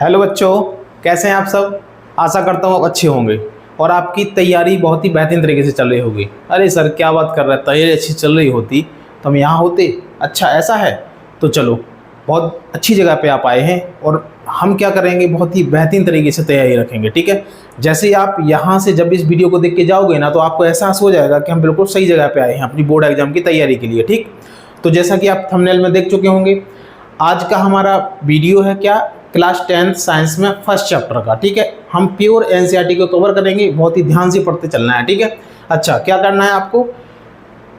Hello बच्चों, कैसे हैं आप सब। आशा करता हूँ आप अच्छे होंगे और आपकी तैयारी बहुत ही बेहतरीन तरीके से चल रही होगी। अरे सर क्या बात कर रहे हैं, तैयारी अच्छी चल रही होती तो हम यहाँ होते। अच्छा ऐसा है तो चलो, बहुत अच्छी जगह पे आप आए हैं और हम क्या करेंगे, बहुत ही बेहतरीन तरीके से तैयारी रखेंगे। ठीक है, जैसे ही आप यहाँ से जब इस वीडियो को देख के जाओगे ना, तो आपको एहसास हो जाएगा कि हम बिल्कुल सही जगह पे आए हैं अपनी बोर्ड एग्जाम की तैयारी के लिए। ठीक, तो जैसा कि आप थंबनेल में देख चुके होंगे, आज का हमारा वीडियो है क्या, क्लास 10th साइंस में फर्स्ट चैप्टर का। ठीक है, हम प्योर एनसीईआरटी को कवर करेंगे, बहुत ही ध्यान से पढ़ते चलना है। ठीक है, अच्छा क्या करना है आपको,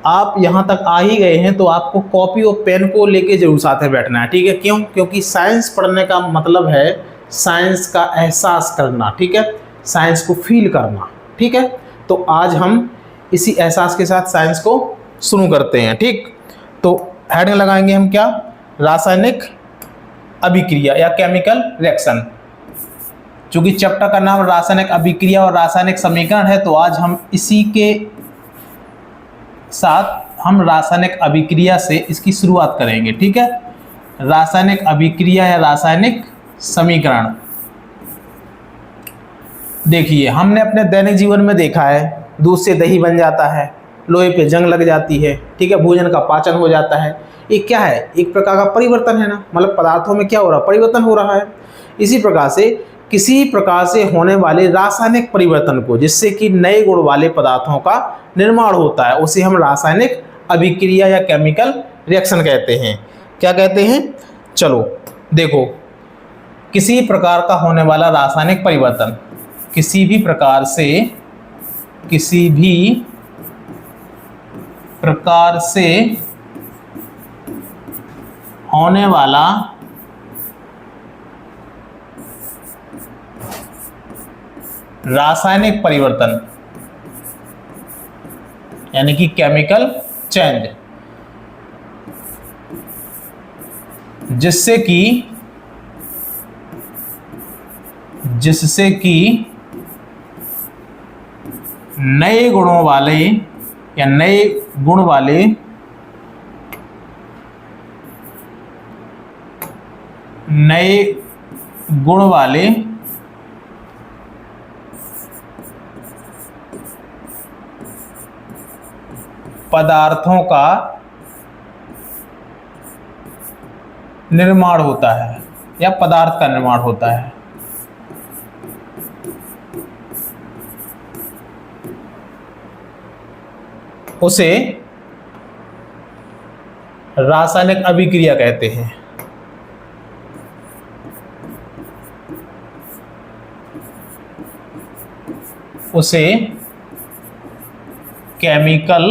आप यहाँ तक आ ही गए हैं तो आपको कॉपी और पेन को लेके जरूर साथ में बैठना है। ठीक है, क्यों, क्योंकि साइंस पढ़ने का मतलब है साइंस का एहसास करना। ठीक है, साइंस को फील करना। ठीक है, तो आज हम इसी एहसास के साथ साइंस को शुरू करते हैं। ठीक, तो हेडिंग लगाएंगे हम क्या, रासायनिक अभिक्रिया या केमिकल रिएक्शन। चूंकि चैप्टर का नाम रासायनिक अभिक्रिया और रासायनिक समीकरण है, तो आज हम इसी के साथ हम रासायनिक अभिक्रिया से इसकी शुरुआत करेंगे। ठीक है, रासायनिक अभिक्रिया या रासायनिक समीकरण। देखिए, हमने अपने दैनिक जीवन में देखा है, दूध से दही बन जाता है, लोहे पे जंग लग जाती है। ठीक है, भोजन का पाचन हो जाता है। ये क्या है, एक प्रकार का परिवर्तन है ना, मतलब पदार्थों में क्या हो रहा है, परिवर्तन हो रहा है। इसी प्रकार से किसी प्रकार से होने वाले रासायनिक परिवर्तन को, जिससे कि नए गुण वाले पदार्थों का निर्माण होता है, उसे हम रासायनिक अभिक्रिया या केमिकल रिएक्शन कहते हैं। क्या कहते हैं, चलो देखो, किसी प्रकार का होने वाला रासायनिक परिवर्तन, किसी भी प्रकार से होने वाला रासायनिक परिवर्तन यानी कि केमिकल चेंज, जिससे कि नए गुणों वाले या नए गुण वाले पदार्थों का निर्माण होता है या पदार्थ का निर्माण होता है। उसे रासायनिक अभिक्रिया कहते हैं। उसे केमिकल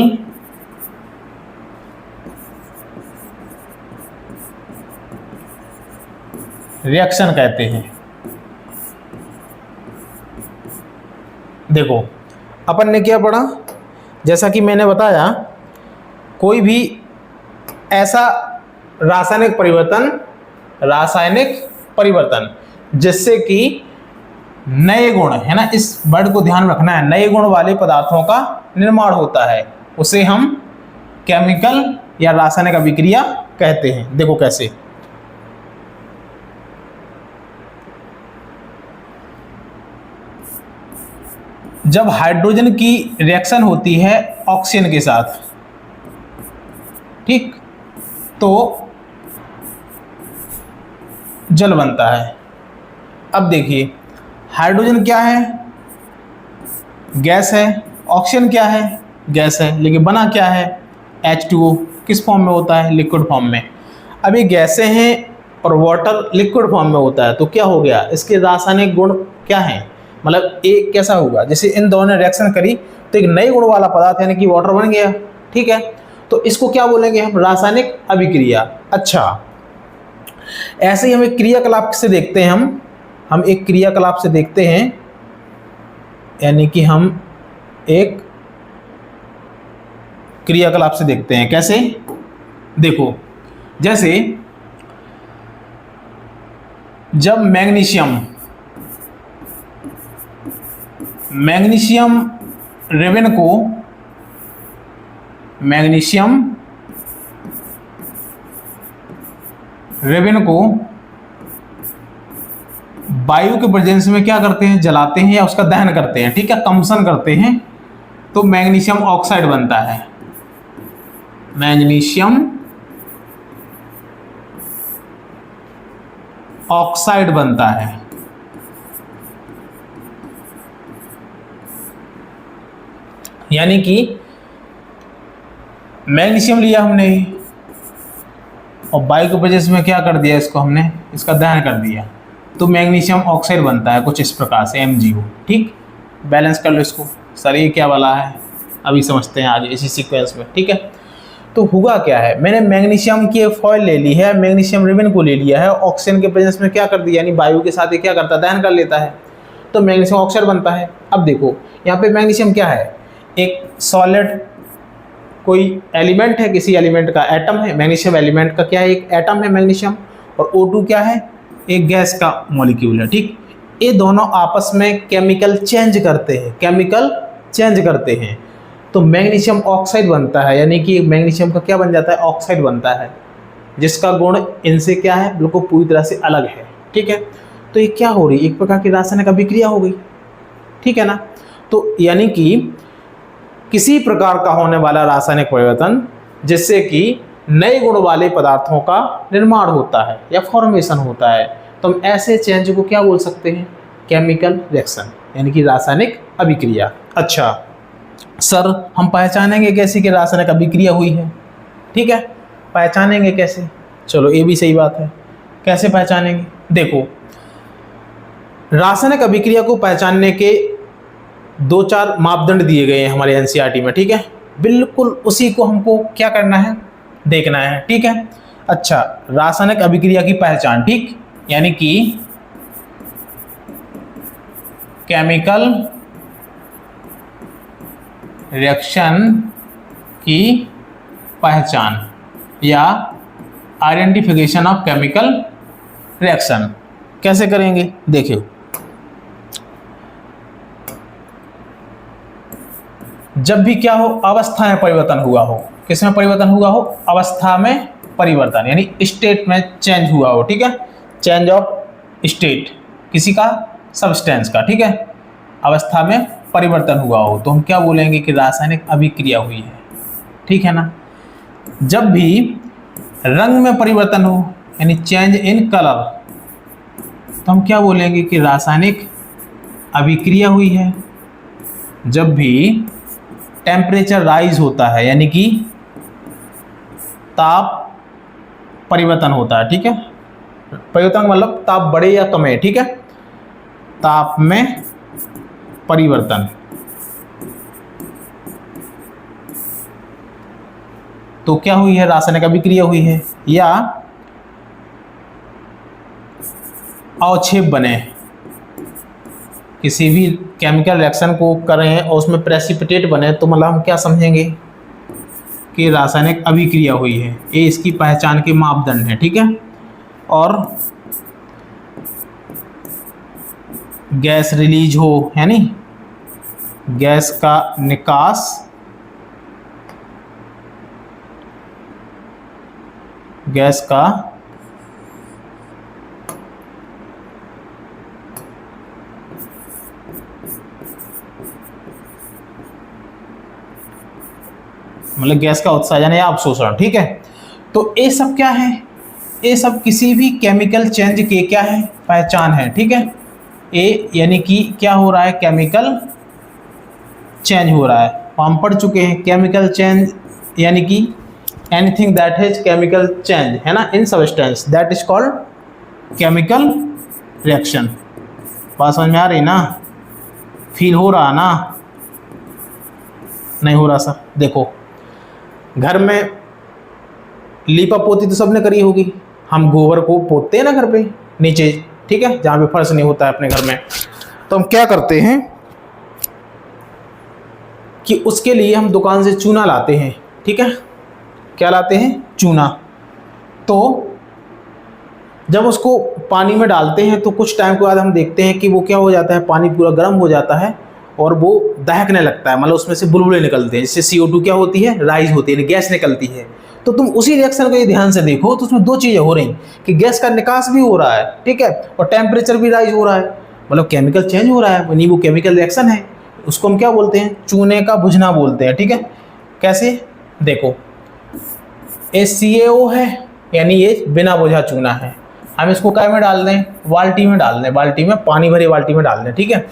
रिएक्शन कहते हैं। देखो, अपन ने क्या पढ़ा, जैसा कि मैंने बताया, कोई भी ऐसा रासायनिक परिवर्तन जिससे कि नए गुण, है ना, इस वर्ड को ध्यान रखना है, नए गुण वाले पदार्थों का निर्माण होता है, उसे हम केमिकल या रासायनिक अभिक्रिया कहते हैं। देखो कैसे, जब हाइड्रोजन की रिएक्शन होती है ऑक्सीजन के साथ, ठीक, तो जल बनता है। अब देखिए, हाइड्रोजन क्या है, गैस है, ऑक्सीजन क्या है, गैस है, लेकिन बना क्या है, H2O। किस फॉर्म में होता है, लिक्विड फॉर्म में। अब ये गैसें हैं और वाटर लिक्विड फॉर्म में होता है, तो क्या हो गया, इसके रासायनिक गुण क्या हैं, मतलब एक कैसा होगा, जैसे इन दोनों ने रिएक्शन करी तो एक नए गुण वाला पदार्थ यानी कि वाटर बन गया। ठीक है, तो इसको क्या बोलेंगे हम, रासायनिक अभिक्रिया। अच्छा, ऐसे ही हम एक क्रियाकलाप से देखते हैं, हम एक क्रियाकलाप से देखते हैं, यानी कि हम एक क्रियाकलाप से देखते हैं। कैसे, देखो, जैसे जब मैग्नीशियम रेवेन को वायु के प्रेजेंस में क्या करते हैं, जलाते हैं या उसका दहन करते हैं, ठीक है, कंबसन करते हैं, तो मैग्नीशियम ऑक्साइड बनता है। मैग्नीशियम ऑक्साइड बनता है। यानी कि मैग्नीशियम लिया हमने और वायु के प्रेजेंस में क्या कर दिया, इसको हमने इसका दहन कर दिया, तो मैग्नीशियम ऑक्साइड बनता है कुछ इस प्रकार से MgO। ठीक, बैलेंस कर लो इसको। सर ये क्या वाला है, अभी समझते हैं आगे इसी सीक्वेंस में, ठीक है। तो हुआ क्या है, मैंने मैग्नीशियम की फॉइल ले ली है, मैग्नीशियम रिबन को ले लिया है, ऑक्सीजन के प्रेजेंस में क्या कर दिया, यानी वायु के साथ ये क्या करता है, दहन कर लेता है, तो मैग्नीशियम ऑक्साइड बनता है। अब देखो यहाँ पे मैग्नीशियम क्या है, एक सॉलिड कोई एलिमेंट है, किसी एलिमेंट का एटम है, मैग्नीशियम एलिमेंट का क्या है, एक एटम है मैग्नीशियम, और O2 क्या है, एक गैस का मॉलिक्यूल है। ठीक, ये दोनों आपस में केमिकल चेंज करते हैं, केमिकल चेंज करते हैं, तो मैग्नीशियम ऑक्साइड बनता है। यानी कि मैग्नीशियम का क्या बन जाता है, ऑक्साइड बनता है, जिसका गुण इनसे क्या है, बिल्कुल पूरी तरह से अलग है। ठीक है, तो ये क्या हो रही है, एक प्रकार की रासायनिक अभिक्रिया हो गई, ठीक है ना। तो यानी कि किसी प्रकार का होने वाला रासायनिक परिवर्तन जिससे कि नए गुण वाले पदार्थों का निर्माण होता है या फॉर्मेशन होता है, तो हम ऐसे चेंज को क्या बोल सकते हैं, केमिकल रिएक्शन, यानी कि रासायनिक अभिक्रिया। अच्छा सर, हम पहचानेंगे कैसे कि रासायनिक अभिक्रिया हुई है, ठीक है, पहचानेंगे कैसे, चलो ये भी सही बात है, कैसे पहचानेंगे। देखो, रासायनिक अभिक्रिया को पहचानने के 2-4 मापदंड दिए गए हैं हमारे NCERT में, ठीक है, बिल्कुल उसी को हमको क्या करना है, देखना है, ठीक है। अच्छा, रासायनिक अभिक्रिया की पहचान, ठीक, यानी कि केमिकल रिएक्शन की पहचान या आइडेंटिफिकेशन ऑफ केमिकल रिएक्शन कैसे करेंगे, देखिए। जब भी क्या हो, अवस्था में परिवर्तन हुआ हो, किस में परिवर्तन हुआ हो, अवस्था में परिवर्तन, यानी स्टेट में चेंज हुआ हो, ठीक है, चेंज ऑफ स्टेट किसी का, सब्सटेंस का, ठीक है, अवस्था में परिवर्तन हुआ हो, तो हम क्या बोलेंगे कि रासायनिक अभिक्रिया हुई है, ठीक है ना। जब भी रंग में परिवर्तन हो, यानी चेंज इन कलर, तो हम क्या बोलेंगे कि रासायनिक अभिक्रिया हुई है। जब भी टेम्परेचर राइज होता है, यानी कि ताप परिवर्तन होता है, ठीक है, परिवर्तन मतलब ताप बढ़े या कम है, ठीक है, ताप में परिवर्तन, तो क्या हुई है, रासायनिक अभिक्रिया हुई है। या अवक्षेप बने, किसी भी केमिकल रिएक्शन को करें और उसमें प्रेसिपिटेट बने, तो मतलब हम क्या समझेंगे कि रासायनिक अभिक्रिया हुई है। ये इसकी पहचान के मापदंड है, ठीक है। और गैस रिलीज हो, यानी गैस का निकास, गैस का मतलब गैस का उत्सर्जन या अवशोषण, ठीक है। तो ये सब क्या है, ये सब किसी भी केमिकल चेंज के क्या है, पहचान है, ठीक है। ये यानी कि क्या हो रहा है, केमिकल चेंज हो रहा है, हम पढ़ चुके हैं केमिकल चेंज, यानी कि anything that has chemical change, है ना, in substance, that is called chemical reaction. बात समझ में आ रही ना, फील हो रहा ना, नहीं हो रहा सर। देखो, घर में लीपा पोती तो सबने करी होगी, हम गोबर को पोतते हैं ना घर पे नीचे, ठीक है, जहाँ पे फर्श नहीं होता है अपने घर में, तो हम क्या करते हैं कि उसके लिए हम दुकान से चूना लाते हैं, ठीक है, क्या लाते हैं, चूना। तो जब उसको पानी में डालते हैं तो कुछ टाइम के बाद हम देखते हैं कि वो क्या हो जाता है, पानी पूरा गर्म हो जाता है और वो दहकने लगता है, मतलब उसमें से बुलबुले निकलते हैं, जिससे CO2 क्या होती है, राइज होती है, गैस निकलती है। तो तुम उसी रिएक्शन को ये ध्यान से देखो, तो उसमें दो चीजें हो रही कि गैस का निकास भी हो रहा है, ठीक है, और टेम्परेचर भी राइज हो रहा है, मतलब केमिकल चेंज हो रहा है, यानी वो केमिकल रिएक्शन है। उसको हम क्या बोलते हैं? चूने का बुझना बोलते हैं, ठीक है। कैसे? देखो, HCaO है, यानी ये बिना बुझा चूना है। हम इसको क्या में डाल दें? बाल्टी में डाल दें, बाल्टी में, पानी भरी बाल्टी में डाल दें, ठीक है।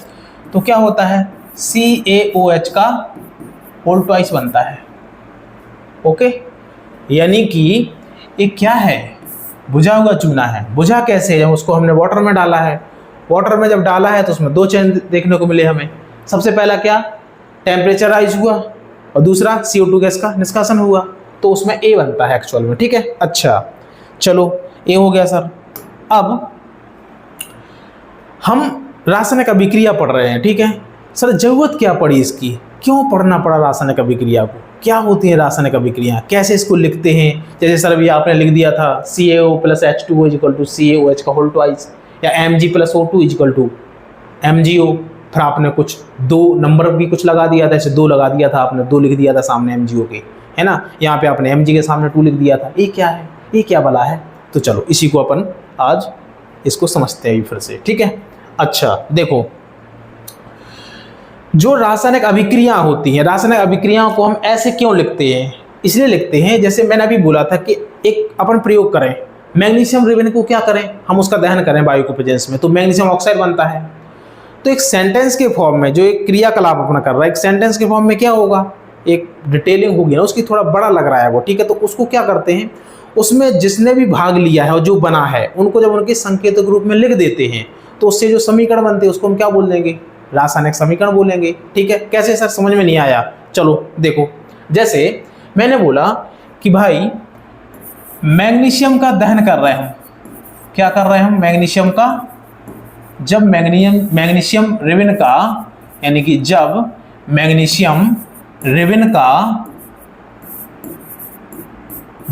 तो क्या होता है? CaOH का होल ट्वाइस बनता है, ओके। यानी कि ये क्या है? बुझा हुआ चूना है। बुझा कैसे? जब उसको हमने वाटर में डाला है, वाटर में जब डाला है तो उसमें दो चेंज देखने को मिले हमें। सबसे पहला क्या? टेम्परेचर राइज हुआ, और दूसरा CO2 गैस का निष्कासन हुआ, तो उसमें A बनता है एक्चुअल में, ठीक है। अच्छा, चलो A हो गया सर। अब हम रासायनिक अभिक्रिया पढ़ रहे हैं, ठीक है। सर जरूरत क्या पड़ी इसकी? क्यों पढ़ना पड़ा रासायनिक अभिक्रिया को? क्या होती है रासायनिक अभिक्रिया? कैसे इसको लिखते हैं? जैसे सर अभी आपने लिख दिया था CaO + H2O = CaOH का होल ट्वाइस, या Mg + O2 = MgO। फिर आपने कुछ दो नंबर भी कुछ लगा दिया था, जैसे 2 लगा दिया था आपने, 2 लिख दिया था सामने MgO के, है ना। यहाँ पे आपने Mg के सामने 2 लिख दिया था। ये क्या है? ये क्या भला है? तो चलो इसी को अपन आज इसको समझते हैं फिर से, ठीक है। अच्छा देखो, जो रासायनिक अभिक्रिया होती हैं, रासायनिक अभिक्रियाओं को हम ऐसे क्यों लिखते हैं? इसलिए लिखते हैं, जैसे मैंने अभी बोला था कि एक अपन प्रयोग करें, मैग्नीशियम रिबन को क्या करें? हम उसका दहन करें वायु के प्रेजेंस में, तो मैग्नीशियम ऑक्साइड बनता है। तो एक सेंटेंस के फॉर्म में जो एक क्रियाकलाप अपना कर रहा है, एक सेंटेंस के फॉर्म में क्या होगा? एक डिटेलिंग होगी ना उसकी, थोड़ा बड़ा लग रहा है वो, ठीक है। तो उसको क्या करते हैं, उसमें जिसने भी भाग लिया है और जो बना है उनको जब उनके संकेतक रूप में लिख देते हैं, तो उससे जो समीकरण बनते हैं उसको हम क्या बोल देंगे? रासायनिक समीकरण बोलेंगे, ठीक है। कैसे सर? समझ में नहीं आया? चलो देखो, जैसे मैंने बोला कि भाई मैग्नीशियम का दहन कर रहे हैं, क्या कर रहे हैं हम? मैग्नीशियम का, जब मैग्नीशियम रिबन का, यानी कि जब मैग्नीशियम रिबन का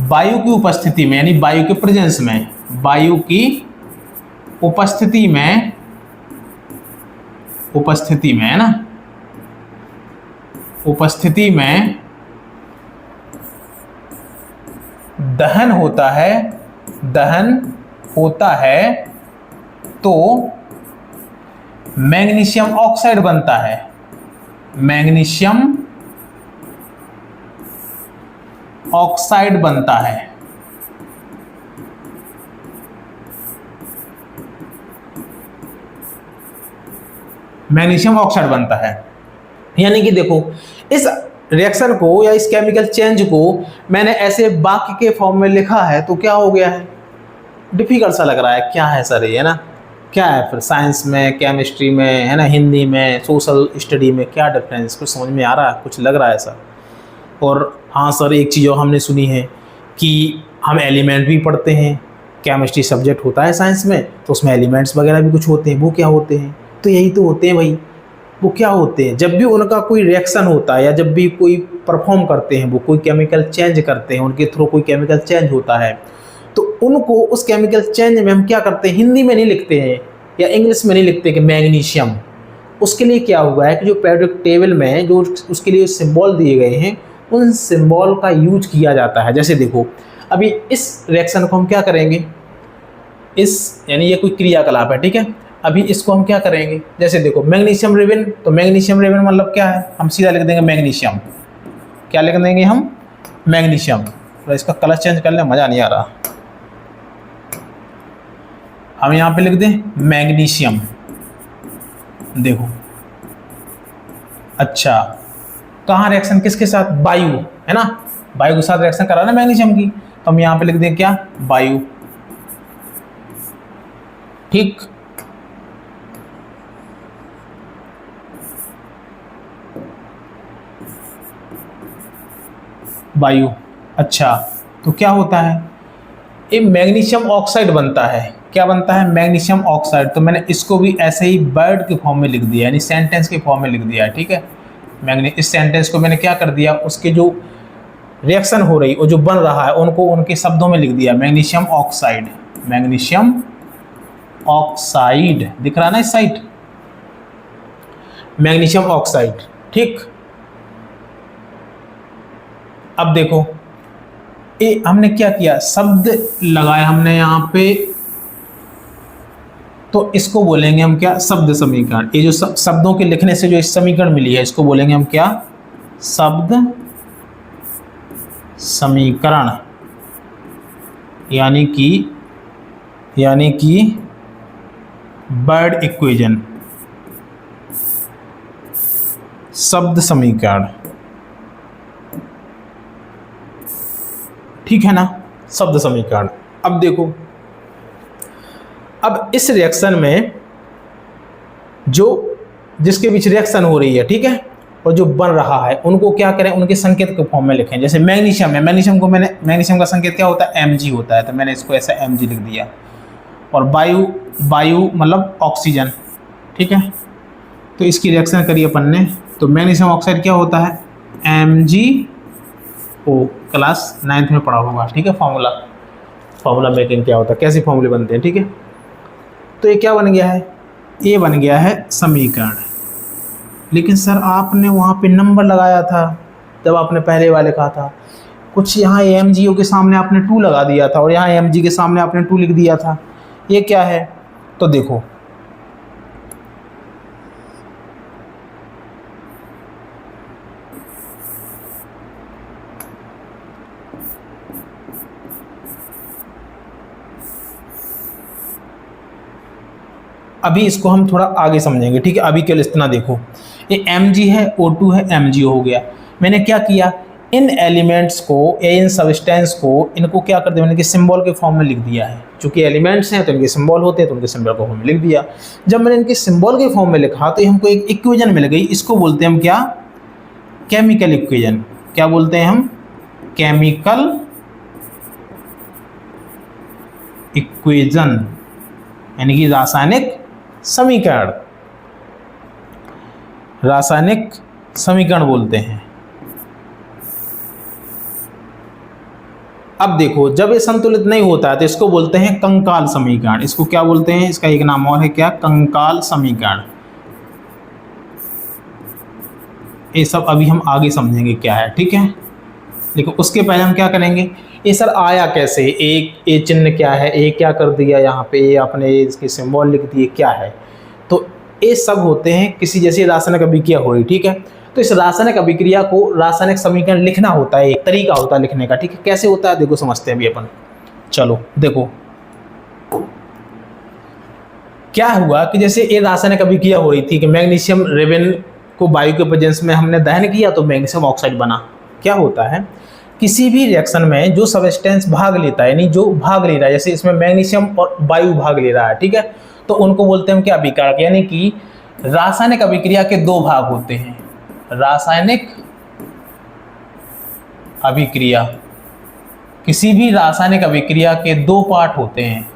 वायु की उपस्थिति में, यानी वायु के प्रेजेंस में, वायु की उपस्थिति में है ना, उपस्थिति में दहन होता है, तो मैग्नीशियम ऑक्साइड बनता है। मैग्नीशियम ऑक्साइड बनता है। मैग्नीशियम ऑक्साइड बनता है। यानी कि देखो, इस रिएक्शन को या इस केमिकल चेंज को मैंने ऐसे वाक्य के फॉर्म में लिखा है, तो क्या हो गया है? डिफिकल्ट सा लग रहा है। क्या है सर ये, है ना? क्या है फिर? साइंस में, केमिस्ट्री में, है ना, हिंदी में, सोशल स्टडी में क्या डिफरेंस? कुछ समझ में आ रहा है? कुछ लग रहा है सर? और हाँ सर, एक चीज़ और हमने सुनी है कि हम एलिमेंट भी पढ़ते हैं, केमिस्ट्री सब्जेक्ट होता है साइंस में, तो उसमें एलिमेंट्स वगैरह भी कुछ होते हैं। वो क्या होते हैं? तो यही तो होते हैं भाई। वो क्या होते हैं? जब भी उनका कोई रिएक्शन होता है या जब भी कोई परफॉर्म करते हैं, वो कोई केमिकल चेंज करते हैं, उनके थ्रू कोई केमिकल चेंज होता है, तो उनको उस केमिकल चेंज में हम क्या करते हैं? हिंदी में नहीं लिखते हैं या इंग्लिश में नहीं लिखते कि मैग्नीशियम। उसके लिए क्या हुआ है कि जो पेरियोडिक टेबल में जो उसके लिए सिंबल दिए गए हैं, उन सिंबल का यूज किया जाता है। जैसे देखो, अभी इस रिएक्शन को हम क्या करेंगे? इस, यानी ये कोई क्रियाकलाप है, ठीक है। अभी इसको हम क्या करेंगे? जैसे देखो, मैग्नीशियम रिबन, तो मैग्नीशियम रिबन मतलब क्या है? हम सीधा लिख देंगे मैग्नीशियम। क्या लिख देंगे हम? मैग्नीशियम। तो इसका कलर चेंज कर ले, मज़ा नहीं आ रहा। हम यहाँ पे लिख दें मैग्नीशियम। देखो, अच्छा, कहाँ रिएक्शन किसके साथ? वायु, है ना, वायु के साथ रिएक्शन करा ना मैग्नीशियम की, तो हम यहाँ पे लिख दें क्या? वायु, ठीक। वायु। अच्छा, तो क्या होता है? ये मैग्नीशियम ऑक्साइड बनता है। क्या बनता है? Magnesium oxide. तो मैंने इसको भी ऐसे ही वर्ड के फॉर्म में लिख दिया, यानी सेंटेंस के फॉर्म में लिख दिया है, ठीक है। इस सेंटेंस को मैंने क्या कर दिया? उसके जो रिएक्शन हो रही और जो बन रहा है उनको उनके शब्दों में लिख दिया, मैग्नीशियम ऑक्साइड। मैग्नीशियम ऑक्साइड दिख रहा ना इस साइड? मैग्नीशियम ऑक्साइड, ठीक। अब देखो, ये हमने क्या किया, शब्द लगाया हमने यहाँ पे, तो इसको बोलेंगे हम क्या, शब्द समीकरण। ये जो शब्दों के लिखने से जो इस समीकरण मिली है इसको बोलेंगे हम क्या, शब्द समीकरण, यानी कि वर्ड इक्वेशन, शब्द समीकरण, ठीक है ना, शब्द समीकरण। अब देखो, अब इस रिएक्शन में जो जिसके बीच रिएक्शन हो रही है, ठीक है, और जो बन रहा है, उनको क्या करें, उनके संकेत के फॉर्म में लिखें। जैसे मैग्नीशियम है, मैग्नीशियम का संकेत क्या होता है, Mg होता है, तो मैंने इसको ऐसा Mg लिख दिया। और वायु मतलब ऑक्सीजन, ठीक है, तो इसकी रिएक्शन करिए अपन ने, तो मैग्नीशियम ऑक्साइड क्या होता है, MgO, क्लास 9th में पढ़ा होगा, ठीक है। फार्मूला मेकिंग क्या होता है, कैसे फार्मूले बनते हैं, ठीक है। तो ये क्या बन गया है, ये बन गया है समीकरण। लेकिन सर आपने वहाँ पे नंबर लगाया था जब आपने पहले वाले कहा था, कुछ यहाँ MgO के सामने आपने 2 लगा दिया था और यहाँ Mg के सामने आपने 2 लिख दिया था, ये क्या है। तो देखो, अभी इसको हम थोड़ा आगे समझेंगे, ठीक है। अभी केवल इतना देखो, ये Mg है, O2 है, MgO हो गया। मैंने क्या किया, इन एलिमेंट्स को या इन सब्सटेंस को, इनको क्या कर दिया, मैंने कि सिंबल के फॉर्म में लिख दिया है। चूंकि एलिमेंट्स हैं तो इनके सिंबल होते हैं, तो उनके सिंबल को फॉर्म में लिख दिया। जब मैंने इनके सिंबल के फॉर्म में लिखा तो हमको एक इक्वेशन मिल गई, इसको बोलते हैं हम क्या, केमिकल इक्वेशन। क्या बोलते हैं हम, केमिकल इक्वेशन, यानी कि रासायनिक समीकरण, रासायनिक समीकरण बोलते हैं। अब देखो, जब ये संतुलित नहीं होता है तो इसको बोलते हैं कंकाल समीकरण। इसको क्या बोलते हैं, इसका एक नाम और है क्या, कंकाल समीकरण। ये सब अभी हम आगे समझेंगे क्या है, ठीक है। लेकिन उसके पहले हम क्या करेंगे, ये सर आया कैसे, एक ए चिन्ह क्या है, ए क्या कर दिया यहाँ पे, ये आपने इसके सिंबल लिख दिए, क्या है। तो ये सब होते हैं किसी जैसी रासायनिक अभिक्रिया हो रही, ठीक है। तो इस रासायनिक अभिक्रिया को रासायनिक समीकरण लिखना होता है, एक तरीका होता है लिखने का, ठीक है। कैसे होता है देखो, समझते हैं अभी अपन। चलो देखो, क्या हुआ कि जैसे ये रासायनिक अभिक्रिया हो रही थी कि मैग्नीशियम रेवेन को वायु के प्रेजेंस में हमने दहन किया तो मैग्नीशियम ऑक्साइड बना। क्या होता है, किसी भी रिएक्शन में जो सबस्टेंस भाग लेता है, यानी जो भाग ले रहा है, जैसे इसमें मैग्नीशियम और वायु भाग ले रहा है, ठीक है, तो उनको बोलते हैं क्या, अभिकारक। यानी कि रासायनिक अभिक्रिया के 2 भाग होते हैं, रासायनिक अभिक्रिया, किसी भी रासायनिक अभिक्रिया के 2 पार्ट होते हैं।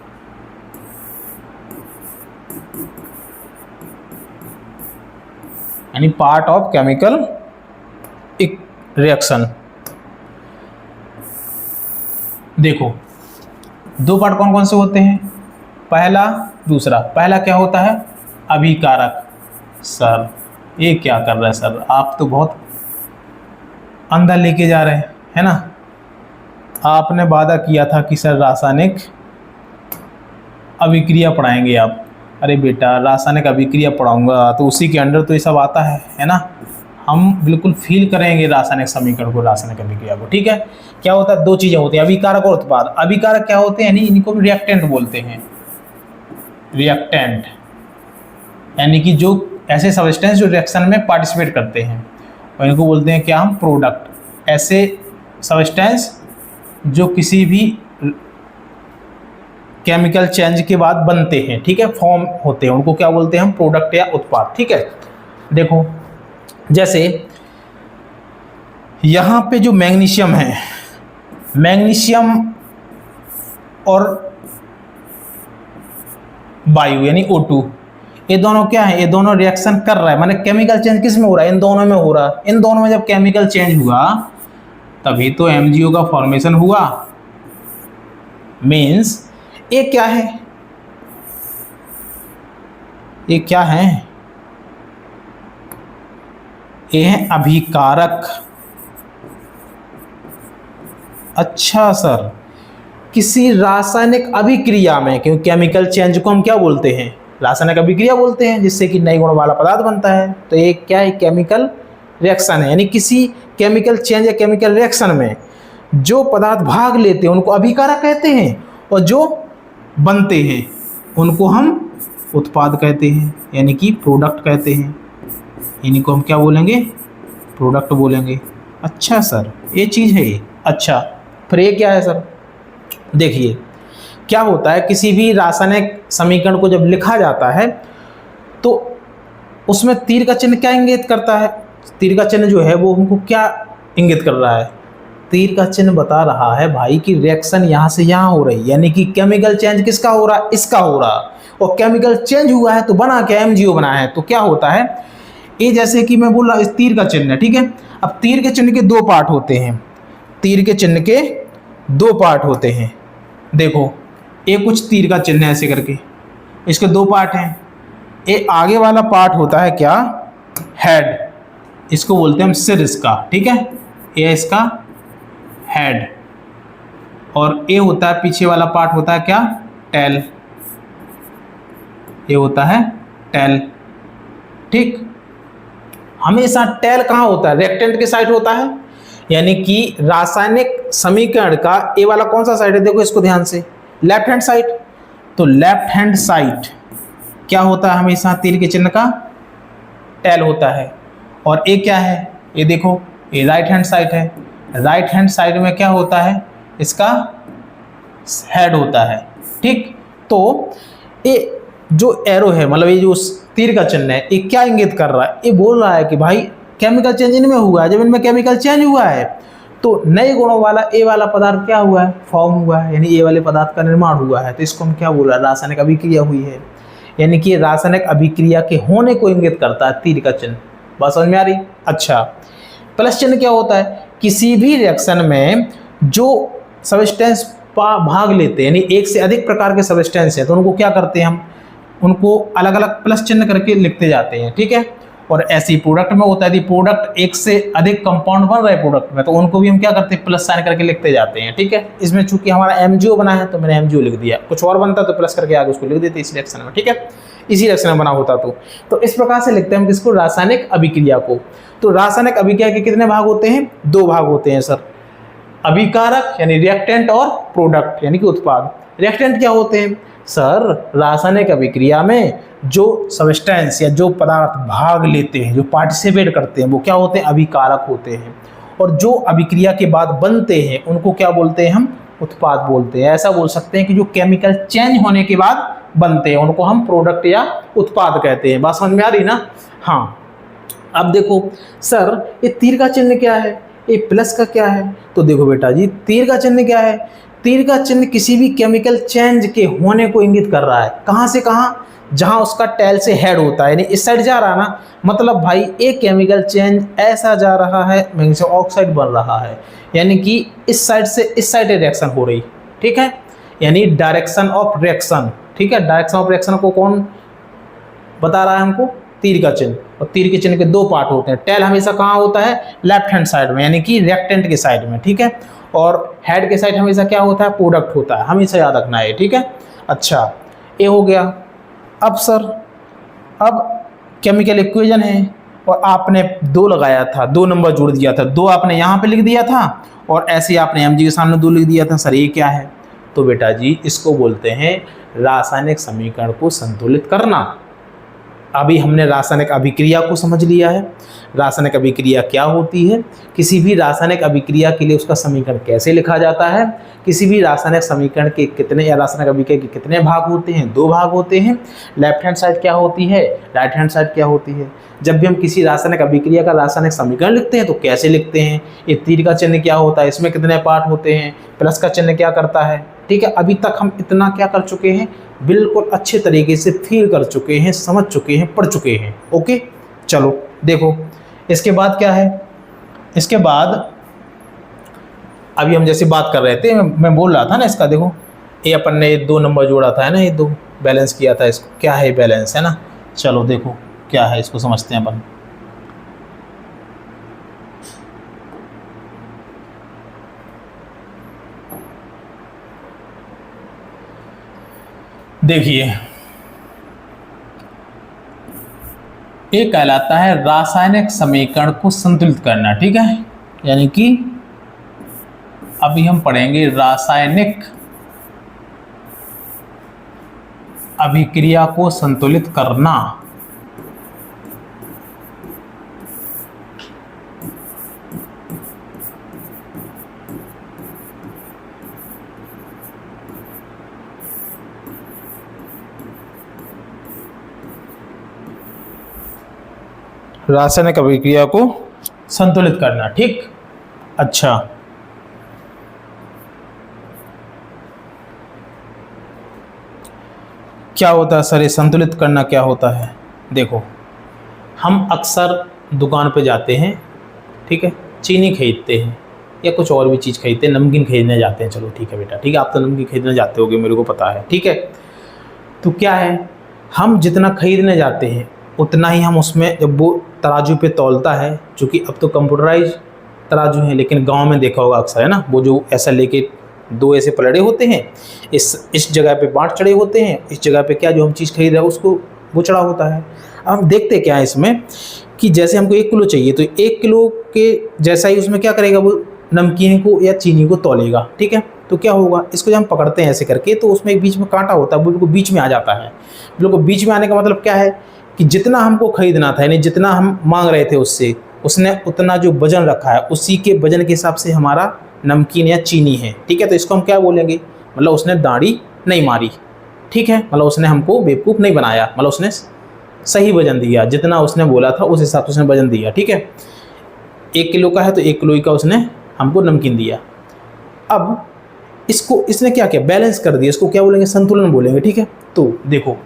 यानी पार्ट ऑफ केमिकल रिएक्शन। देखो, 2 पार्ट कौन कौन से होते हैं, पहला दूसरा। पहला क्या होता है, अभिकारक। सर ये क्या कर रहे हैं सर, आप तो बहुत अंदर लेके जा रहे हैं, है ना। आपने वादा किया था कि सर रासायनिक अभिक्रिया पढ़ाएंगे आप। अरे बेटा, रासायनिक अभिक्रिया पढ़ाऊंगा तो उसी के अंदर तो ये सब आता है ना। हम बिल्कुल फील करेंगे रासायनिक समीकरण को, रासायनिक अभिक्रिया को, ठीक है। क्या होता है, 2 चीज़ें होती हैं, अभिकारक और उत्पाद। अभिकारक क्या होते हैं, यानी इनको रिएक्टेंट बोलते हैं, रिएक्टेंट, यानी कि जो ऐसे सब्सटेंस जो रिएक्शन में पार्टिसिपेट करते हैं, और इनको बोलते हैं क्या हम, प्रोडक्ट। ऐसे सब्सटेंस जो किसी भी केमिकल चेंज के बाद बनते हैं, ठीक है, फॉर्म होते हैं, उनको क्या बोलते हैं हम, प्रोडक्ट या उत्पाद, ठीक है। देखो, जैसे यहाँ पे जो मैग्नीशियम है, मैग्नीशियम और वायु यानी O2, ये दोनों क्या है, ये दोनों रिएक्शन कर रहा है, माने केमिकल चेंज किस में हो रहा है, इन दोनों में हो रहा है। इन दोनों में जब केमिकल चेंज हुआ तभी तो MgO का फॉर्मेशन हुआ। मीन्स ये क्या है, ये क्या है, ये है अभिकारक। अच्छा सर, किसी रासायनिक अभिक्रिया में, क्योंकि केमिकल चेंज को हम क्या बोलते हैं, रासायनिक अभिक्रिया बोलते हैं, जिससे कि नए गुण वाला पदार्थ बनता है। तो ये क्या है, केमिकल रिएक्शन है। यानी किसी केमिकल चेंज या केमिकल रिएक्शन में जो पदार्थ भाग लेते हैं उनको अभिकारक कहते हैं, और जो बनते हैं उनको हम उत्पाद कहते हैं, यानी कि प्रोडक्ट कहते हैं। इनको हम क्या बोलेंगे, प्रोडक्ट बोलेंगे। अच्छा सर, ये चीज़ है ये। अच्छा, फिर ये क्या है सर, देखिए क्या होता है, किसी भी रासायनिक समीकरण को जब लिखा जाता है तो उसमें तीर का चिन्ह क्या इंगित करता है, तीर का चिन्ह जो है वो हमको क्या इंगित कर रहा है, तीर का चिन्ह बता रहा है भाई कि रिएक्शन यहाँ से यहाँ हो रही है, यानी कि केमिकल चेंज किसका हो रहा है, इसका हो रहा। और केमिकल चेंज हुआ है तो बना क्या, MgO बना है। तो क्या होता है ये, जैसे कि मैं बोल रहा, इस तीर का चिन्ह है, ठीक है। अब तीर के चिन्ह के दो पार्ट होते हैं, तीर के चिन्ह के दो पार्ट होते हैं। देखो ये कुछ तीर का चिन्ह है ऐसे करके, इसके दो पार्ट हैं। ये आगे वाला पार्ट होता है क्या, हेड, इसको बोलते हैं हम सिर इसका, ठीक है। ये इसका हेड, और ये होता है पीछे वाला पार्ट होता है क्या, टेल, ये होता है टेल, ठीक। हमेशा टेल कहाँ होता है, रेक्टेंट के साइड होता है। यानी कि रासायनिक समीकरण का ये वाला कौन सा साइड है, देखो इसको ध्यान से, लेफ्ट हैंड साइड। तो लेफ्ट हैंड साइड क्या होता है, हमेशा तीर के चिन्ह का टेल होता है। और ये क्या है, ये देखो ये राइट हैंड साइड है, राइट हैंड साइड में क्या होता है, इसका हेड होता है, ठीक। तो ये जो एरो है, मतलब ये जो तीर का चिन्ह है, ये क्या इंगित कर रहा है, ये बोल रहा है कि भाई केमिकल चेंज इनमें हुआ है। जब इनमें केमिकल चेंज हुआ है तो नए गुणों वाला ए वाला पदार्थ क्या हुआ है, फॉर्म हुआ है, यानी ए वाले पदार्थ का निर्माण हुआ है। तो इसको हम क्या बोल रहे हैं, रासायनिक अभिक्रिया हुई है। यानी कि रासायनिक अभिक्रिया के होने को इंगित करता है तीर का चिन्ह। बात समझ में आ रही। अच्छा, प्लस चिन्ह क्या होता है, किसी भी रिएक्शन में जो सबस्टेंस भाग लेते हैं, यानी एक से अधिक प्रकार के सबस्टेंस हैं, तो उनको क्या करते हैं, हम उनको अलग अलग प्लस चिन्ह करके लिखते जाते हैं, ठीक है। और ऐसी प्रोडक्ट में होता है, यदि प्रोडक्ट एक से अधिक कंपाउंड बन रहे प्रोडक्ट में, तो उनको भी हम क्या करते हैं, प्लस साइन करके लिखते जाते हैं, ठीक है। इसमें चूंकि हमारा MgO बना है तो मैंने MgO लिख दिया, कुछ और बनता तो प्लस करके आगे उसको लिख देते इस रिएक्शन में, ठीक है। इसी रिएक्शन में बना होता तो इस प्रकार से लिखते हैं हम किसको, रासायनिक अभिक्रिया को। तो रासायनिक अभिक्रिया के कितने भाग होते हैं, दो भाग होते हैं सर, अभिकारक यानी रिएक्टेंट, और प्रोडक्ट यानी कि उत्पाद। रिएक्टेंट क्या होते हैं सर, रासायनिक अभिक्रिया में जो सब्सटेंस या जो पदार्थ भाग लेते हैं, जो पार्टिसिपेट करते हैं, वो क्या होते हैं, अभिकारक होते हैं। और जो अभिक्रिया के बाद बनते हैं उनको क्या बोलते हैं, हम उत्पाद बोलते हैं। ऐसा बोल सकते हैं कि जो केमिकल चेंज होने के बाद बनते हैं उनको हम प्रोडक्ट या उत्पाद कहते हैं। बात समझ में आ रही ना। हाँ, अब देखो सर ये तीर का चिन्ह क्या है, ये प्लस का क्या है। तो देखो बेटा जी, तीर का चिन्ह क्या है, तीर का चिन्ह किसी भी केमिकल चेंज के होने को इंगित कर रहा है। कहाँ से कहाँ, जहाँ उसका टेल से हेड होता है, यानी इस साइड जा रहा ना, मतलब भाई एक केमिकल चेंज ऐसा जा रहा है, मैग्नीशियम ऑक्साइड बन रहा है, यानी कि इस साइड से इस साइड रिएक्शन हो रही, ठीक है। यानी डायरेक्शन ऑफ रिएक्शन, ठीक है। डायरेक्शन ऑफ रिएक्शन को कौन बता रहा है हमको, तीर का चिन्ह। और तीर के चिन्ह के दो पार्ट होते हैं, टेल हमेशा कहाँ होता है, लेफ्ट हैंड साइड में, यानी कि रिएक्टेंट के साइड में, ठीक है। और हेड के साइड हमेशा क्या होता है, प्रोडक्ट होता है, हमेशा याद रखना है, ठीक है। अच्छा, ये हो गया। अब सर, अब केमिकल इक्वेशन है और आपने दो लगाया था, दो नंबर जोड़ दिया था, दो आपने यहाँ पे लिख दिया था और ऐसे ही आपने MG के सामने दो लिख दिया था। सर ये क्या है, तो बेटा जी इसको बोलते हैं रासायनिक समीकरण को संतुलित करना। अभी हमने रासायनिक अभिक्रिया को समझ लिया है, रासायनिक अभिक्रिया क्या होती है, किसी भी रासायनिक अभिक्रिया के लिए उसका समीकरण कैसे लिखा जाता है, किसी भी रासायनिक समीकरण के कितने या रासायनिक अभिक्रिया के कितने भाग होते हैं, दो भाग होते हैं, लेफ्ट हैंड साइड क्या होती है, राइट हैंड साइड क्या होती है। जब भी हम किसी रासायनिक अभिक्रिया का रासायनिक समीकरण लिखते हैं तो कैसे लिखते हैं, ये तीर का चिन्ह क्या होता है, इसमें कितने पार्ट होते हैं, प्लस का चिन्ह क्या करता है, ठीक है। अभी तक हम इतना क्या कर चुके हैं, बिल्कुल अच्छे तरीके से फील कर चुके हैं, समझ चुके हैं, पढ़ चुके हैं। ओके, चलो देखो इसके बाद क्या है। इसके बाद अभी हम जैसे बात कर रहे थे, मैं बोल रहा था ना इसका, देखो ये अपन ने दो नंबर जोड़ा था, है ना, ये दो बैलेंस किया था, इसको क्या है, बैलेंस है ना। चलो देखो क्या है, इसको समझते हैं अपन। देखिए, ये कहलाता है रासायनिक समीकरण को संतुलित करना, ठीक है। यानी कि अभी हम पढ़ेंगे रासायनिक अभिक्रिया को संतुलित करना। रासायनिक अभिक्रिया को संतुलित करना, ठीक। अच्छा, क्या होता है सर ये संतुलित करना क्या होता है? देखो, हम अक्सर दुकान पे जाते हैं, ठीक है, चीनी खरीदते हैं या कुछ और भी चीज़ खरीदते हैं, नमकीन खरीदने जाते हैं, चलो ठीक है बेटा, ठीक है, आप तो नमकीन खरीदने जाते होगे, मेरे को पता है, ठीक है। तो क्या है, हम जितना खरीदने जाते हैं उतना ही हम उसमें, जब वो तराजू पे तौलता है, चूँकि अब तो कंप्यूटराइज तराजू है, लेकिन गांव में देखा होगा अक्सर, है ना, वो जो ऐसा लेके दो ऐसे पलड़े होते हैं, इस जगह पे बाँट चढ़े होते हैं, इस जगह पे क्या जो हम चीज़ खरीद रहे हैं उसको वो चढ़ा होता है। अब हम देखते क्या है इसमें कि जैसे हमको 1 किलो चाहिए, तो 1 किलो के जैसा ही उसमें क्या करेगा, वो नमकीन को या चीनी को तौलेगा, ठीक है। तो क्या होगा, इसको जब हम पकड़ते हैं ऐसे करके, तो उसमें एक बीच में कांटा होता है, बिल्कुल बीच में आ जाता है। बिल्कुल बीच में आने का मतलब क्या है कि जितना हमको खरीदना था, यानी जितना हम मांग रहे थे उससे, उसने उतना जो वजन रखा है, उसी के वजन के हिसाब से हमारा नमकीन या चीनी है, ठीक है। तो इसको हम क्या बोलेंगे, मतलब उसने दाढ़ी नहीं मारी, ठीक है, मतलब उसने हमको बेवकूफ़ नहीं बनाया, मतलब उसने सही वजन दिया, जितना उसने बोला था उस हिसाब से उसने वजन दिया, ठीक है। 1 किलो का है तो 1 किलो का उसने हमको नमकीन दिया। अब इसको इसने क्या किया, बैलेंस कर दिया, इसको क्या बोलेंगे, संतुलन बोलेंगे, ठीक है। तो देखो,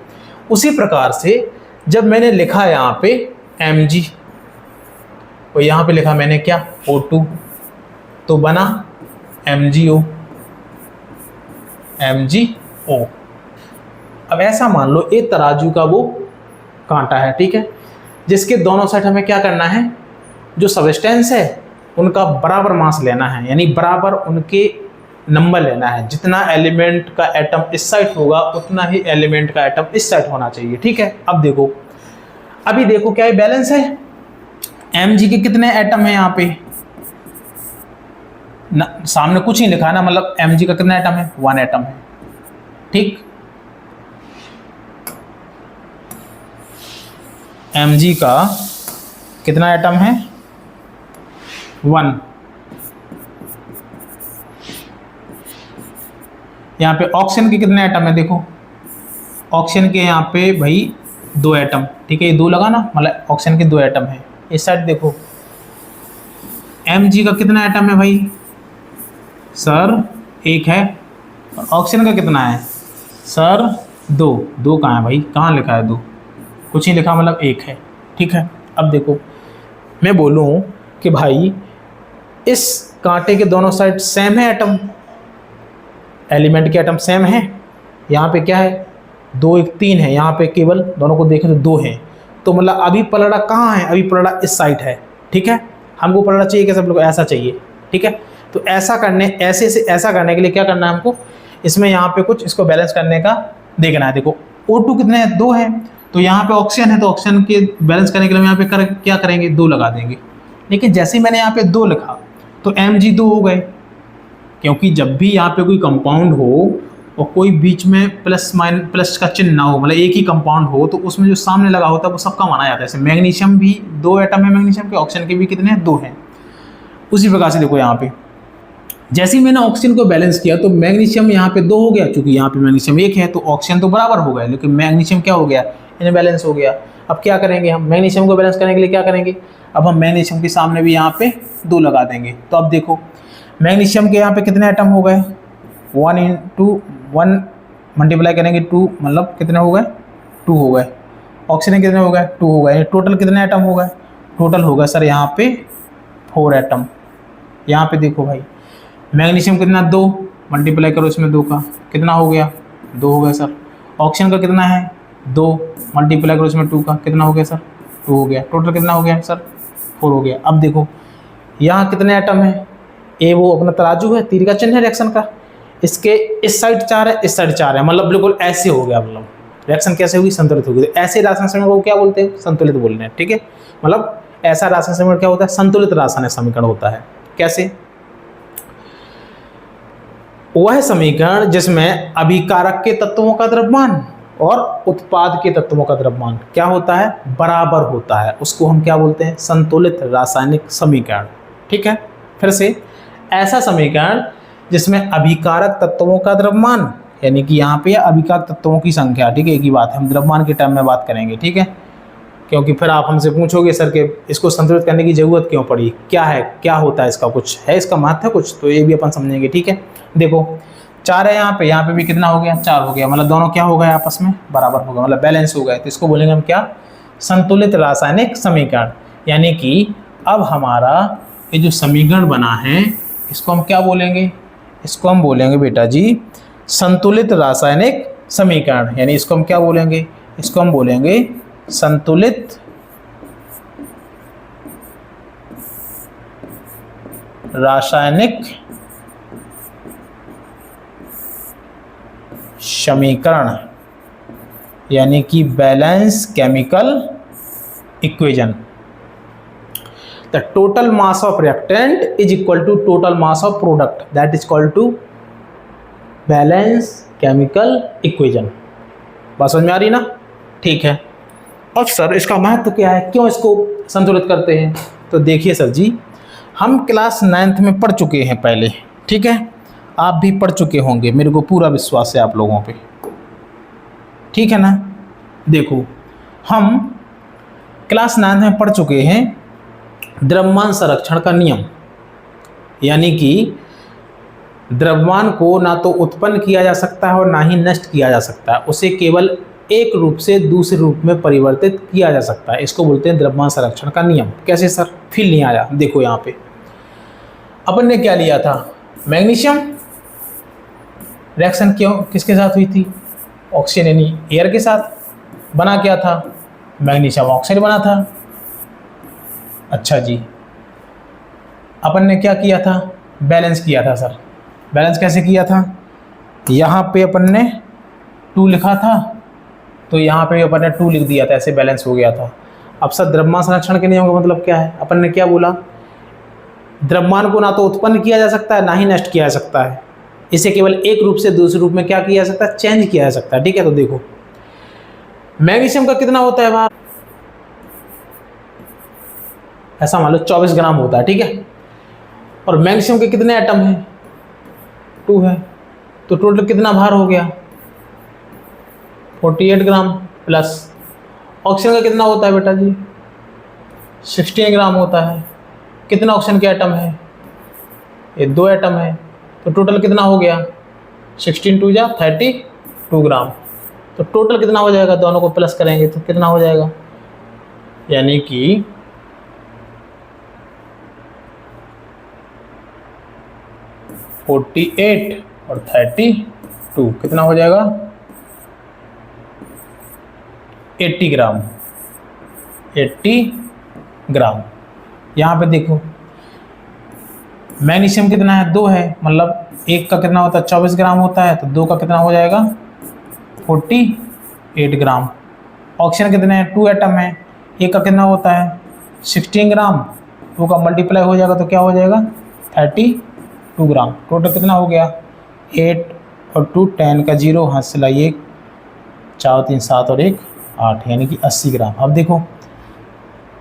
उसी प्रकार से जब मैंने लिखा यहाँ पे mg और यहाँ पे लिखा मैंने क्या, O2, तो बना MgO। अब ऐसा मान लो एक तराजू का वो कांटा है, ठीक है, जिसके दोनों साइड हमें क्या करना है, जो सबस्टेंस है उनका बराबर मास लेना है, यानी बराबर उनके नंबर लेना है। जितना एलिमेंट का एटम इस साइड होगा उतना ही एलिमेंट का एटम इस साइड होना चाहिए, ठीक है। अब देखो, अभी देखो क्या ये बैलेंस है, Mg के कितने एटम है यहाँ पे सामने कुछ नहीं लिखा ना, मतलब Mg का कितना एटम है, 1 एटम है, ठीक। Mg का कितना एटम है, 1। यहाँ पे ऑक्सीजन के कितने एटम है, देखो ऑक्सीजन के यहाँ पे भाई 2 एटम, ठीक है, ये 2 लगा ना, मतलब ऑक्सीजन के 2 एटम है। इस साइड देखो Mg का कितना एटम है भाई सर, 1 है, और ऑक्सीजन का कितना है सर, 2 कहाँ है भाई, कहाँ लिखा है 2, कुछ नहीं लिखा, मतलब 1 है, ठीक है। अब देखो, मैं बोलूँ कि भाई इस कांटे के दोनों साइड सेम है एटम, एलिमेंट के एटम सेम है, यहाँ पे क्या है 2 1 3 है, यहाँ पे केवल दोनों को देखें तो 2 है, तो मतलब अभी पलड़ा कहाँ है, अभी पलड़ा इस साइड है, ठीक है। हमको पलड़ा चाहिए क्या, सब लोग ऐसा चाहिए, ठीक है। तो ऐसा करने के लिए क्या करना है हमको, इसमें यहाँ पे कुछ इसको बैलेंस करने का देखना है। देखो O2 कितने हैं, 2 है, तो यहाँ पे ऑक्सीजन है, तो ऑक्सीजन के बैलेंस करने के लिए यहाँ पे क्या करेंगे, 2 लगा देंगे। लेकिन जैसे ही मैंने यहाँ पे 2 लिखा तो Mg 2 हो गए, क्योंकि जब भी यहाँ पे कोई कंपाउंड हो और कोई बीच में प्लस का चिन्ह ना हो, मतलब एक ही कंपाउंड हो, तो उसमें जो सामने लगा होता है वो सबका माना जाता है। जैसे मैग्नीशियम भी 2 एटम है मैग्नीशियम के, ऑक्सीजन के भी कितने हैं, 2 हैं। उसी प्रकार से देखो यहाँ पे जैसे ही मैंने ऑक्सीजन को बैलेंस किया तो मैग्नीशियम यहाँ पे 2 हो गया, क्योंकि यहाँ पे मैग्नीशियम 1 है, तो ऑक्सीजन तो बराबर हो गया, लेकिन मैग्नीशियम क्या हो गया, इन्हें बैलेंस हो गया। अब क्या करेंगे हम, मैग्नीशियम को बैलेंस करने के लिए क्या करेंगे, अब हम मैग्नीशियम के सामने भी यहाँ पे 2 लगा देंगे। तो अब देखो मैग्नीशियम के यहाँ पे कितने एटम हो गए, 1 × 1 मल्टीप्लाई करेंगे 2, मतलब कितने हो गए, 2 हो गए। ऑक्सीजन कितने हो गए, 2 हो गए। टोटल कितने एटम हो गए, टोटल हो गए सर यहाँ पे 4 एटम। यहाँ पे देखो भाई मैग्नीशियम कितना, 2 मल्टीप्लाई करो इसमें 2 का, कितना हो गया, 2 हो गया सर। ऑक्सीजन का कितना है, 2 मल्टीप्लाई करो इसमें 2 का, कितना हो गया सर, 2 हो गया। टोटल कितना हो गया सर, 4 हो गया। अब देखो यहाँ कितने एटम है, ए वो अपना तराजू है, तीर का चिन्ह है रिएक्शन का, इसके इस साइड 4 है, इस साइड 4 है, मतलब बिल्कुल ऐसे हो गया, मतलब रिएक्शन कैसे हुई, संतुलित होगी। तो ऐसे रासायनिक समीकरण को क्या बोलते हैं, संतुलित बोल रहे हैं, ठीक है। मतलब ऐसा रासायनिक समीकरण क्या होता है, संतुलित रासायनिक समीकरण होता है। कैसे, वह समीकरण जिसमें अभिकारक के तत्वों का द्रव्यमान और उत्पाद के तत्वों का द्रव्यमान क्या होता है, बराबर होता है, उसको हम क्या बोलते हैं, संतुलित रासायनिक समीकरण। ठीक है, फिर से, ऐसा समीकरण जिसमें अभिकारक तत्वों का द्रव्यमान, यानी कि यहाँ पे अभिकारक तत्वों की संख्या, ठीक है, एक ही बात है, हम द्रव्यमान के टर्म में बात करेंगे, ठीक है, क्योंकि फिर आप हमसे पूछोगे सर के इसको संतुलित करने की जरूरत क्यों पड़ी, क्या है, क्या होता है इसका, कुछ है इसका महत्व कुछ, तो ये भी अपन समझेंगे। ठीक है, देखो 4 है यहाँ पे भी कितना हो गया, 4 हो गया, मतलब दोनों क्या हो गए, आपस में बराबर हो गए, मतलब बैलेंस हो गए, तो इसको बोलेंगे हम क्या, संतुलित रासायनिक समीकरण। यानी कि अब हमारा ये जो समीकरण बना है इसको हम क्या बोलेंगे, इसको हम बोलेंगे बेटा जी संतुलित रासायनिक समीकरण। यानी इसको हम क्या बोलेंगे, इसको हम बोलेंगे संतुलित रासायनिक समीकरण, यानी कि balance chemical equation. The total mass of reactant is equal to total mass of product, that is equal to balance chemical equation. बात समझ में आ रही ना, ठीक है। अब सर इसका महत्व क्या है, क्यों इसको संतुलित करते हैं, तो देखिए सर जी, हम क्लास 9th में पढ़ चुके हैं पहले, ठीक है, आप भी पढ़ चुके होंगे, मेरे को पूरा विश्वास है आप लोगों पे, ठीक है ना। देखो हम क्लास 9th में पढ़ चुके हैं द्रव्यमान संरक्षण का नियम, यानी कि द्रव्यमान को ना तो उत्पन्न किया जा सकता है और ना ही नष्ट किया जा सकता है, उसे केवल एक रूप से दूसरे रूप में परिवर्तित किया जा सकता है, इसको बोलते हैं द्रव्यमान संरक्षण का नियम। कैसे सर, फील नहीं आया, देखो यहाँ पे अपन ने क्या लिया था, मैग्नीशियम, रिएक्शन क्यों किसके साथ हुई थी, ऑक्सीजन यानी एयर के साथ, बना क्या था, मैग्नीशियम ऑक्साइड बना था। अच्छा जी, अपन ने क्या किया था, बैलेंस किया था सर। बैलेंस कैसे किया था, यहाँ पे अपन ने 2 लिखा था, तो यहाँ पे अपन ने 2 लिख दिया था, ऐसे बैलेंस हो गया था। अब सर द्रव्यमान संरक्षण के नियम का मतलब क्या है, अपन ने क्या बोला, द्रव्यमान को ना तो उत्पन्न किया जा सकता है ना ही नष्ट किया जा सकता है, इसे केवल एक रूप से दूसरे रूप में क्या किया जा सकता है, चेंज किया जा सकता है। ठीक है, तो देखो मैग्नीशियम का कितना होता है वहाँ, ऐसा मान लो 24 ग्राम होता है, ठीक है, और मैग्नीशियम के कितने एटम हैं, 2 है, तो टोटल कितना भार हो गया, 48 ग्राम, प्लस ऑक्सीजन का कितना होता है बेटा जी, 16 ग्राम होता है। कितना ऑक्सीजन के एटम है, ये 2 एटम है, तो टोटल कितना हो गया, 16 2 जा 32 ग्राम। तो टोटल कितना हो जाएगा, दोनों को प्लस करेंगे तो कितना हो जाएगा, यानी कि 48 और 32 कितना हो जाएगा, 80 ग्राम, 80 ग्राम। यहाँ पे देखो मैग्नीशियम कितना है, 2 है, मतलब एक का कितना होता है, 24 ग्राम होता है, तो 2 का कितना हो जाएगा, 48 ग्राम। ऑक्सीजन कितने हैं, 2 एटम है, एक का कितना होता है, 16 ग्राम, 2 का मल्टीप्लाई हो जाएगा तो क्या हो जाएगा, 32 ग्राम। टोटल कितना हो गया, 8 और 2 10 का 0, हाथ से लाइए 4 3 7 और 1 8, यानी कि 80 ग्राम। अब देखो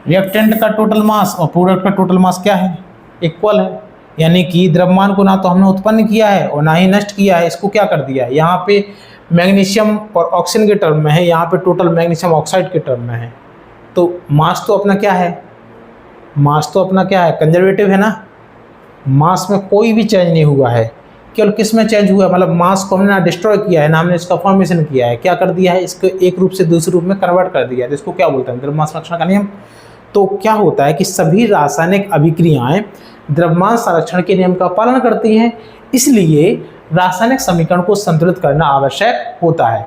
रिएक्टेंट का टोटल मास और प्रोडक्ट का टोटल मास क्या है, इक्वल है, यानी कि द्रव्यमान को ना तो हमने उत्पन्न किया है और ना ही नष्ट किया है, इसको क्या कर दिया है, यहाँ पे मैग्नीशियम और ऑक्सीजन के टर्म में है, यहाँ पे टोटल मैग्नीशियम ऑक्साइड के टर्म में है, तो मास तो अपना क्या है, मास तो अपना क्या है, कंजर्वेटिव है ना, मास में कोई भी चेंज नहीं हुआ है, केवल किस में चेंज हुआ है, मतलब मास को हमने ना डिस्ट्रॉय किया है ना हमने इसका फॉर्मेशन किया है, क्या कर दिया है, इसको एक रूप से दूसरे रूप में कन्वर्ट कर दिया है, तो इसको क्या बोलते हैं, द्रव्यमान संरक्षण का नियम। तो क्या होता है कि सभी रासायनिक अभिक्रियाएं द्रव्यमान संरक्षण के नियम का पालन करती हैं, इसलिए रासायनिक समीकरण को संतुलित करना आवश्यक होता है।